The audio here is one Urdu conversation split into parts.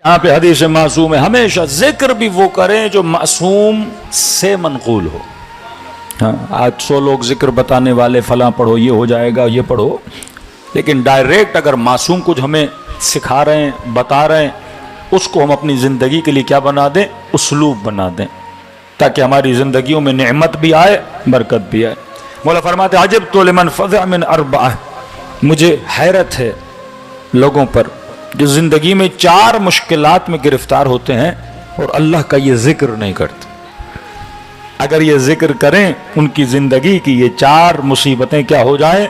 یہاں پہ حدیث معصوم ہے ہمیشہ ذکر بھی وہ کریں جو معصوم سے منقول ہو. ہاں آج 100 لوگ ذکر بتانے والے فلاں پڑھو یہ ہو جائے گا یہ پڑھو، لیکن ڈائریکٹ اگر معصوم کچھ ہمیں سکھا رہے ہیں بتا رہے ہیں اس کو ہم اپنی زندگی کے لیے کیا بنا دیں؟ اسلوب بنا دیں، تاکہ ہماری زندگیوں میں نعمت بھی آئے برکت بھی آئے. مولا فرماتے عجبت لمن فزع من اربعہ، مجھے حیرت ہے لوگوں پر جو زندگی میں 4 مشکلات میں گرفتار ہوتے ہیں اور اللہ کا یہ ذکر نہیں کرتے. اگر یہ ذکر کریں ان کی زندگی کی یہ 4 مصیبتیں کیا ہو جائیں؟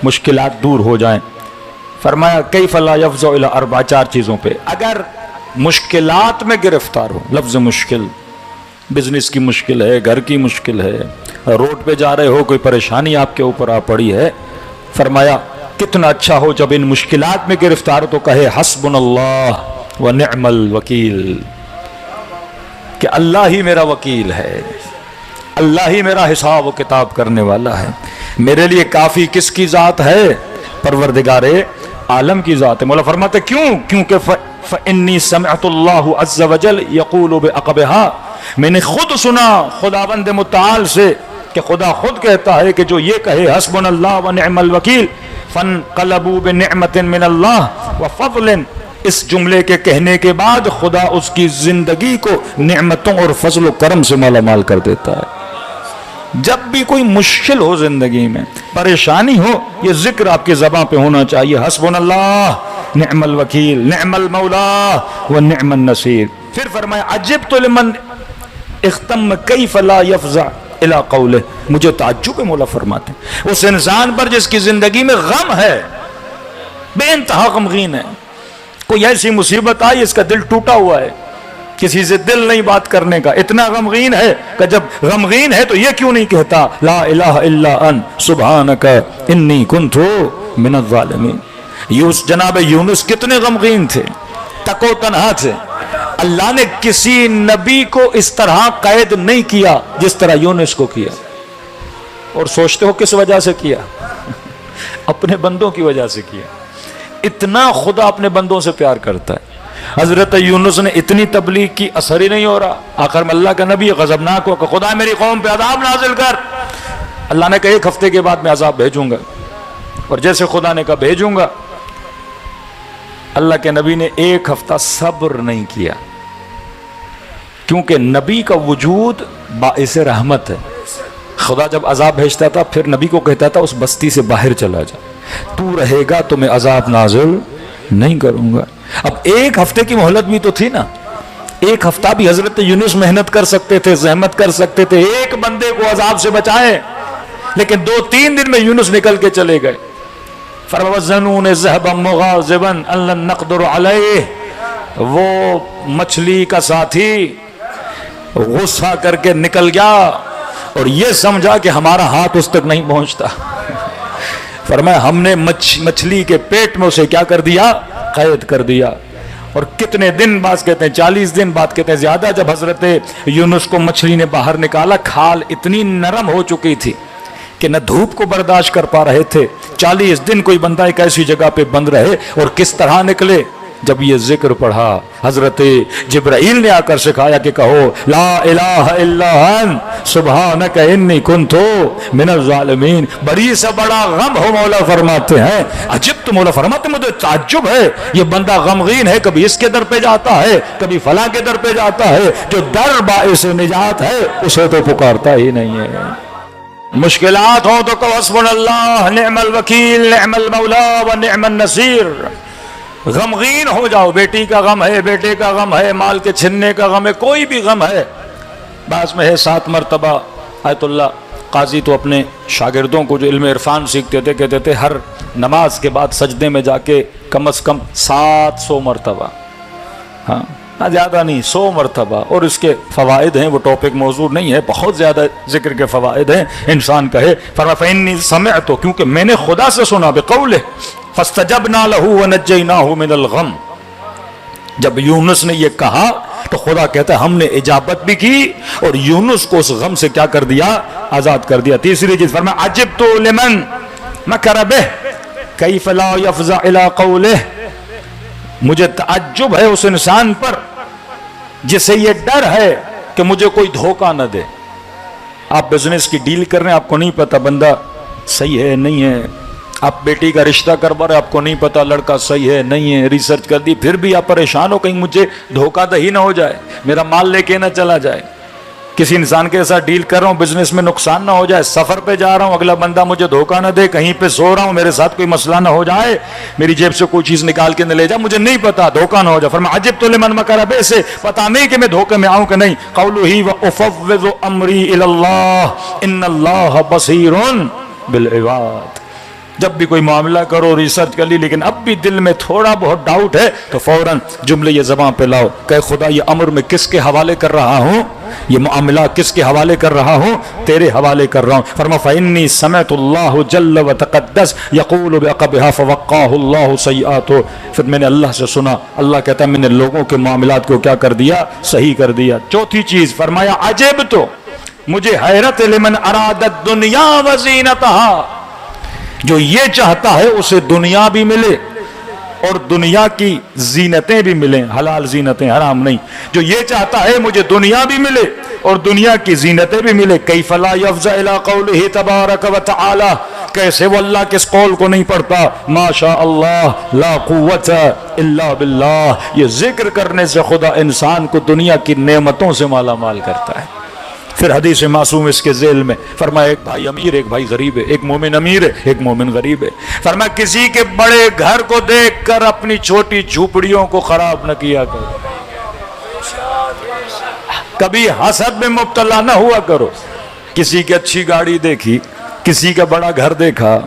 مشکلات دور ہو جائیں. فرمایا کیف لا یفزع الی 4 4 چیزوں پہ. اگر مشکلات میں گرفتار ہو، لفظ مشکل، بزنس کی مشکل ہے، گھر کی مشکل ہے، روڈ پہ جا رہے ہو کوئی پریشانی آپ کے اوپر آ پڑی ہے، فرمایا کتنا اچھا ہو جب ان مشکلات میں گرفتار ہو تو کہے حسبنا اللہ و نعم الوکیل، کہ اللہ ہی میرا وکیل ہے، اللہ ہی میرا حساب و کتاب کرنے والا ہے، میرے لیے کافی کس کی ذات ہے؟ پروردگار عالم کی ذات ہے. مولا فرماتے کیوں؟ کیونکہ فإنی سمعت اللہ عز وجل یقول بعقبها، میں نے خود سنا خداوند متعال سے کہ خدا خود کہتا ہے کہ جو یہ کہے حسبنا اللہ و نعم الوکیل فانقلبوا بنعمت من اللہ وفضل، اس جملے کے کہنے کے بعد خدا اس کی زندگی کو نعمتوں اور فضل و کرم سے مالا مال کر دیتا ہے. جب بھی کوئی مشکل ہو زندگی میں، پریشانی ہو، یہ ذکر آپ کی زبان پہ ہونا چاہیے، حسبنا اللہ نعم الوکیل نعم المولا و نعم النصیر. پھر فرمایا عجبت لمن اختم کیف لا یفزع الی قولہ، مجھے تعجب ہے مولا فرماتے ہیں اس انسان پر جس کی زندگی میں غم ہے، بے انتہا غمگین ہے، کوئی ایسی مصیبت آئی اس کا دل ٹوٹا ہوا ہے، کسی سے دل نہیں بات کرنے کا، اتنا غمگین ہے کہ جب غمگین ہے تو یہ کیوں نہیں کہتا لا الہ الا انت سبحانک انی کنت من الظالمین. جناب یونس کتنے غمگین تھے، تک و تنہا تھے، اللہ نے کسی نبی کو اس طرح قید نہیں کیا جس طرح یونس کو کیا. اور سوچتے ہو کس وجہ سے کیا؟ اپنے بندوں کی وجہ سے کیا. اتنا خدا اپنے بندوں سے پیار کرتا ہے. حضرت یونس نے اتنی تبلیغ کی، اثر ہی نہیں ہو رہا، آخر میں اللہ کا نبی غضبناک ہو کہ خدا میری قوم پہ عذاب نازل کر. اللہ نے کہا 1 ہفتے کے بعد میں عذاب بھیجوں گا، اور جیسے خدا نے کہا بھیجوں گا، اللہ کے نبی نے 1 ہفتہ صبر نہیں کیا، کیونکہ نبی کا وجود باعث رحمت ہے. خدا جب عذاب بھیجتا تھا پھر نبی کو کہتا تھا اس بستی سے باہر چلا جا، تو رہے گا تو میں عذاب نازل نہیں کروں گا. اب 1 ہفتے کی مہلت بھی تو تھی نا، 1 ہفتہ بھی حضرت یونس محنت کر سکتے تھے، زحمت کر سکتے تھے، ایک بندے کو عذاب سے بچائیں، لیکن 2-3 دن میں یونس نکل کے چلے گئے. فَوَزَّنُونَ ذَهَبًا مُغَاضِبًا أَن لَّن نَّقْدِرَ عَلَيْهِ، وہ مچھلی کا ساتھی غصہ کر کے نکل گیا اور یہ سمجھا کہ ہمارا ہاتھ اس تک نہیں پہنچتا. فرمایا ہم نے مچھلی کے پیٹ میں اسے کیا کر دیا؟ قید کر دیا. اور کتنے دن بعد کہتے ہیں 40 دن بعد کہتے ہیں زیادہ، جب حضرت یونس کو مچھلی نے باہر نکالا، کھال اتنی نرم ہو چکی تھی کہ نہ دھوپ کو برداشت کر پا رہے تھے. 40 دن کوئی بندہ ایک ایسی جگہ پہ بند رہے، اور کس طرح نکلے؟ جب یہ ذکر پڑھا حضرت جبرائیل نے آ کر سکھایا کہ کہو لا الہ الا انت سبحانک انی کنت من الظالمین. بڑی سے بڑا غم ہو مولا فرماتے ہیں عجب، تو مولا فرماتے مجھے تعجب ہے یہ بندہ غمگین ہے، کبھی اس کے در پہ جاتا ہے کبھی فلاں کے در پہ جاتا ہے، جو در باعث نجات ہے اسے تو پکارتا ہی نہیں ہے. مشکلات ہوں تو کہ حسبنا اللہ نعم الوکیل نعم المولا و نعم النصیر. غمگین ہو جاؤ، بیٹی کا غم ہے، بیٹے کا غم ہے، مال کے چھننے کا غم ہے، کوئی بھی غم ہے. بعض میں ہے 7 مرتبہ آیت اللہ قاضی تو اپنے شاگردوں کو جو علم عرفان سیکھتے تھے کہتے تھے ہر نماز کے بعد سجدے میں جا کے کم از کم 700 مرتبہ، ہاں زیادہ نہیں 100 مرتبہ. اور اس کے فوائد ہیں، وہ ٹاپک موضوع نہیں ہے، بہت زیادہ ذکر کے فوائد ہیں. انسان کہے فرمایا فإنی سمعت، کیونکہ میں نے خدا سے سنا، بقولہ فاستجبنا له ونجيناه من الغم. جب یونس نے یہ کہا تو خدا کہتا ہے ہم نے اجابت بھی کی اور یونس کو اس غم سے کیا کر دیا؟ آزاد کر دیا. تیسری چیز فرمایا عجبت لمن مکر به کیف لا یفزع الی قولہ. مجھے تعجب ہے اس انسان پر جسے یہ ڈر ہے کہ مجھے کوئی دھوکہ نہ دے. آپ بزنس کی ڈیل کر رہے ہیں, آپ کو نہیں پتا بندہ صحیح ہے نہیں ہے. آپ بیٹی کا رشتہ کروا رہے, آپ کو نہیں پتا لڑکا صحیح ہے نہیں ہے, ریسرچ کر دی, پھر بھی آپ پریشان ہو کہیں مجھے دھوکہ دہی نہ ہو جائے, میرا مال لے کے نہ چلا جائے. کسی انسان کے ساتھ ڈیل کر رہا ہوں, بزنس میں نقصان نہ ہو جائے, سفر پہ جا رہا ہوں, اگلا بندہ مجھے دھوکہ نہ دے, کہیں پہ سو رہا ہوں, میرے ساتھ کوئی مسئلہ نہ ہو جائے, میری جیب سے کوئی چیز نکال کے نہ لے جائے, مجھے نہیں پتا, دھوکہ نہ ہو جائے. فرمایا عجبت لمن مکر بے, سے پتا نہیں کہ میں دھوکے میں آؤں کہ نہیں. قولہ وافوض امری الی اللہ ان اللہ بصیر بالعباد. جب بھی کوئی معاملہ کرو ریسرچ کر لی, لیکن اب بھی دل میں تھوڑا بہت ڈاؤٹ ہے تو فوراً جملے یہ زبان پہ لاؤ کہ خدا یہ امر میں کس کے حوالے کر رہا ہوں, یہ معاملہ کس کے حوالے کر رہا ہوں, تیرے حوالے کر رہا ہوں. فرمایا فإنی سمعت اللہ جل وتقدس یقول بعقبها فوقاه اللہ سیئاتہ. پھر میں نے اللہ سے سنا, اللہ کہتا ہے میں نے لوگوں کے معاملات کو کیا کر دیا, صحیح کر دیا. چوتھی چیز فرمایا عجب تو مجھے حیرت لمن اراد الدنیا وزینتها, جو یہ چاہتا ہے اسے دنیا بھی ملے اور دنیا کی زینتیں بھی ملیں, حلال زینتیں, حرام نہیں. جو یہ چاہتا ہے مجھے دنیا بھی ملے اور دنیا کی زینتیں بھی ملے. کیف لا یفزع الی قولہ تبارک و تعالی, کیسے وہ اللہ کے اس قول کو نہیں پڑھتا ما شاء اللہ لا قوت الا باللہ. یہ ذکر کرنے سے خدا انسان کو دنیا کی نعمتوں سے مالا مال کرتا ہے. پھر حدیث معصوم اس کے ذیل میں فرمایا ایک بھائی امیر ایک بھائی غریب ہے, ایک مومن امیر ہے ایک مومن غریب ہے. فرمایا کسی کے بڑے گھر کو دیکھ کر اپنی چھوٹی جھوپڑیوں کو خراب نہ کیا کرو, کبھی حسد میں مبتلا نہ ہوا کرو. کسی کی اچھی گاڑی دیکھی, کسی کا بڑا گھر دیکھا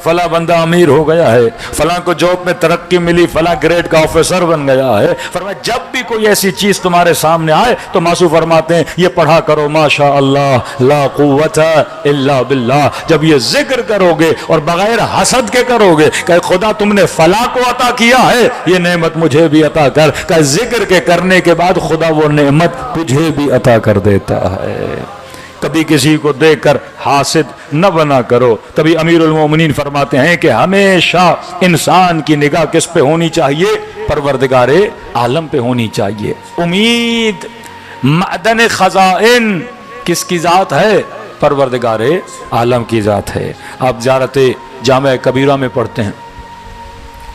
فلاں بندہ امیر ہو گیا ہے, فلاں کو جاب میں ترقی ملی, فلاں گریڈ کا آفیسر بن گیا ہے. فرمایا جب بھی کوئی ایسی چیز تمہارے سامنے آئے تو معصوم فرماتے ہیں یہ پڑھا کرو ما شاء اللہ لا قوت الا باللہ. جب یہ ذکر کرو گے اور بغیر حسد کے کرو گے کہ خدا تم نے فلاں کو عطا کیا ہے, یہ نعمت مجھے بھی عطا کر, کہ ذکر کے کرنے کے بعد خدا وہ نعمت تجھے بھی عطا کر دیتا ہے. کبھی کسی کو دیکھ کر حاسد نہ بنا کرو. تبھی امیر المومنین فرماتے ہیں کہ ہمیشہ انسان کی نگاہ کس پہ ہونی چاہیے, پروردگار عالم پہ ہونی چاہیے. امید معدن خزائن کس کی ذات ہے, پروردگار عالم کی ذات ہے. آپ زیارت جامع کبیرہ میں پڑھتے ہیں,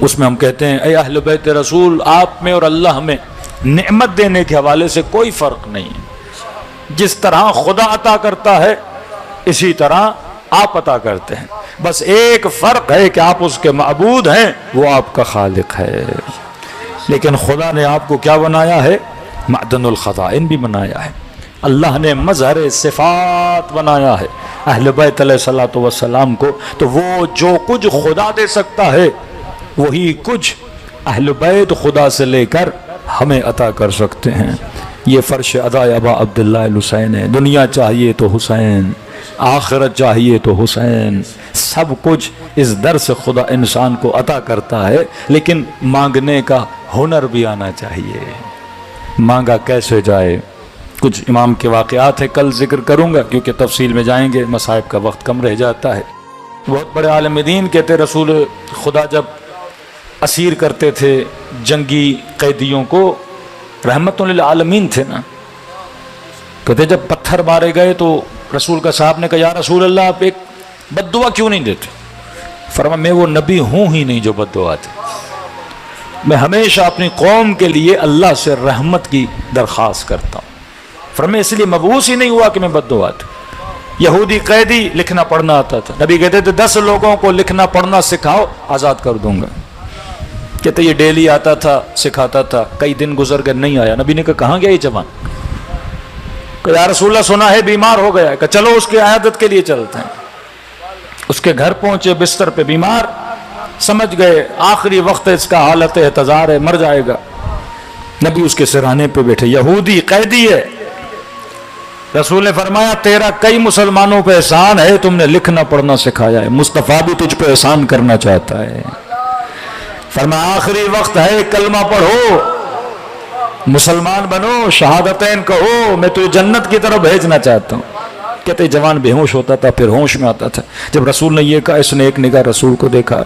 اس میں ہم کہتے ہیں اے اہل بیت رسول, آپ میں اور اللہ میں نعمت دینے کے حوالے سے کوئی فرق نہیں ہے. جس طرح خدا عطا کرتا ہے اسی طرح آپ عطا کرتے ہیں, بس ایک فرق ہے کہ آپ اس کے معبود ہیں, وہ آپ کا خالق ہے. لیکن خدا نے آپ کو کیا بنایا ہے, معدن الخزائن بھی بنایا ہے. اللہ نے مظہر صفات بنایا ہے اہل بیت علیہ الصلوۃ والسلام کو, تو وہ جو کچھ خدا دے سکتا ہے وہی کچھ اہل بیت خدا سے لے کر ہمیں عطا کر سکتے ہیں. یہ فرش ادا ابا عبداللہ الحسین ہے. دنیا چاہیے تو حسین, آخرت چاہیے تو حسین, سب کچھ اس در سے خدا انسان کو عطا کرتا ہے, لیکن مانگنے کا ہنر بھی آنا چاہیے. مانگا کیسے جائے, کچھ امام کے واقعات ہیں, کل ذکر کروں گا کیونکہ تفصیل میں جائیں گے, مصائب کا وقت کم رہ جاتا ہے. بہت بڑے عالم دین کہتے رسول خدا جب اسیر کرتے تھے جنگی قیدیوں کو, رحمت للعالمین تھے نا, کہتے جب پتھر مارے گئے تو رسول کا صاحب نے کہا یا رسول اللہ آپ ایک بد دعا کیوں نہیں دیتے. فرمایا میں وہ نبی ہوں ہی نہیں جو بد دعا دے, میں ہمیشہ اپنی قوم کے لیے اللہ سے رحمت کی درخواست کرتا ہوں. فرمایا اس لیے مبعوث ہی نہیں ہوا کہ میں بد دعا دوں. یہودی قیدی لکھنا پڑھنا آتا تھا, نبی کہتے تھے 10 لوگوں کو لکھنا پڑھنا سکھاؤ آزاد کر دوں گا. کہتے یہ ڈیلی آتا تھا سکھاتا تھا, کئی دن گزر کر نہیں آیا. نبی نے کہا کہاں گیا یہ جوان, کہ یا رسول اللہ سنا ہے بیمار ہو گیا, کہ چلو اس کی عیادت کے لیے چلتے ہیں. اس کے گھر پہنچے, بستر پہ بیمار, سمجھ گئے آخری وقت اس کا حالت احتضار ہے, مر جائے گا. نبی اس کے سرانے پہ بیٹھے, یہودی قیدی ہے. رسول نے فرمایا تیرا کئی مسلمانوں پہ احسان ہے, تم نے لکھنا پڑھنا سکھایا ہے, مصطفیٰ بھی تجھ پہ احسان کرنا چاہتا ہے. فرمایا آخری وقت ہے, کلمہ پڑھو, مسلمان بنو, شہادتین کہو, میں تجھے جنت کی طرف بھیجنا چاہتا ہوں. کہتے جوان بے ہوش ہوتا تھا پھر ہوش میں آتا تھا. جب رسول نے یہ کہا اس نے ایک نگاہ رسول کو دیکھا,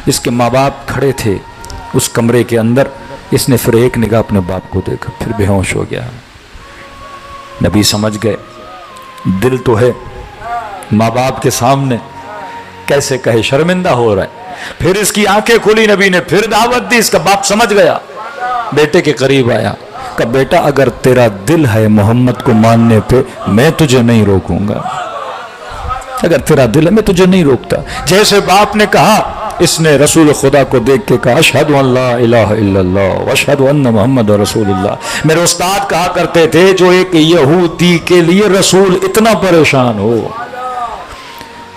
اس کے ماں باپ کھڑے تھے, اس کمرے کے اندر اس نے پھر ایک نگاہ اپنے باپ کو دیکھا، پھر بے ہوش ہو گیا۔ نبی سمجھ گئے دل تو ہے، ماں باپ کے سامنے کیسے کہے، شرمندہ ہو رہا ہے۔ پھر اس کی آنکھیں کھلی، نبی نے پھر دعوت دی، اس کا باپ سمجھ گیا، بیٹے کے قریب آیا، کہ بیٹا اگر تیرا دل ہے محمد کو ماننے پہ میں تجھے نہیں روکوں گا، اگر تیرا دل ہے میں تجھے نہیں روکتا۔ جیسے باپ نے کہا، اس نے رسول خدا کو دیکھ کے کہا اشہد ان لا الہ الا اللہ واشہد ان محمد رسول اللہ۔ میرے استاد کہا کرتے تھے جو ایک یہودی کے لیے رسول اتنا پریشان ہو،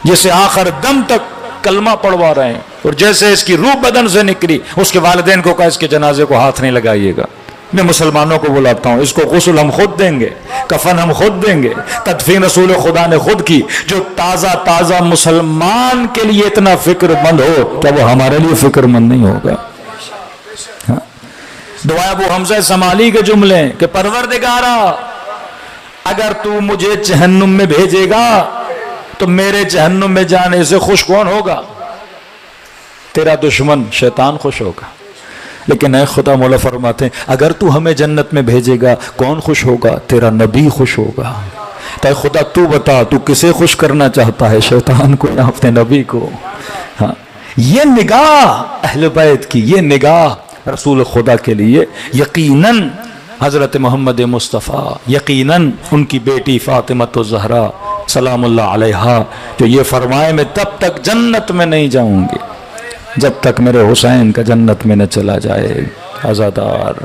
جسے آخر دم تک کلمہ پڑھوا رہے ہیں، اور جیسے اس کی روح بدن سے نکلی، اس کے والدین کو کہا اس کے جنازے کو ہاتھ نہیں لگائیے گا، میں مسلمانوں کو بلاتا ہوں، اس کو غسل ہم خود دیں گے، کفن ہم خود دیں گے، تدفین رسول خدا نے خود کی۔ جو تازہ مسلمان کے لیے اتنا فکر مند ہو، کیا وہ ہمارے لیے فکر مند نہیں ہوگا؟ دعا ابو حمزہ سمالی کے جملے کہ پروردگارا اگر تو مجھے جہنم میں بھیجے گا تو میرے جہنم میں جانے سے خوش کون ہوگا؟ تیرا دشمن شیطان خوش ہوگا، لیکن اے خدا مولا فرماتے ہیں اگر تو ہمیں جنت میں بھیجے گا کون خوش ہوگا؟ تیرا نبی خوش ہوگا۔ تو اے خدا تو بتا تو کسے خوش کرنا چاہتا ہے، شیطان کو یا اپنے نبی کو؟ ہاں، یہ نگاہ اہل بیت کی، یہ نگاہ رسول خدا کے لیے یقیناً حضرت محمد مصطفیٰ، یقیناً ان کی بیٹی فاطمہ الزہرا سلام اللہ علیہا، جو یہ فرمائے میں تب تک جنت میں نہیں جاؤں گی جب تک میرے حسین کا جنت میں نہ چلا جائے عزادار۔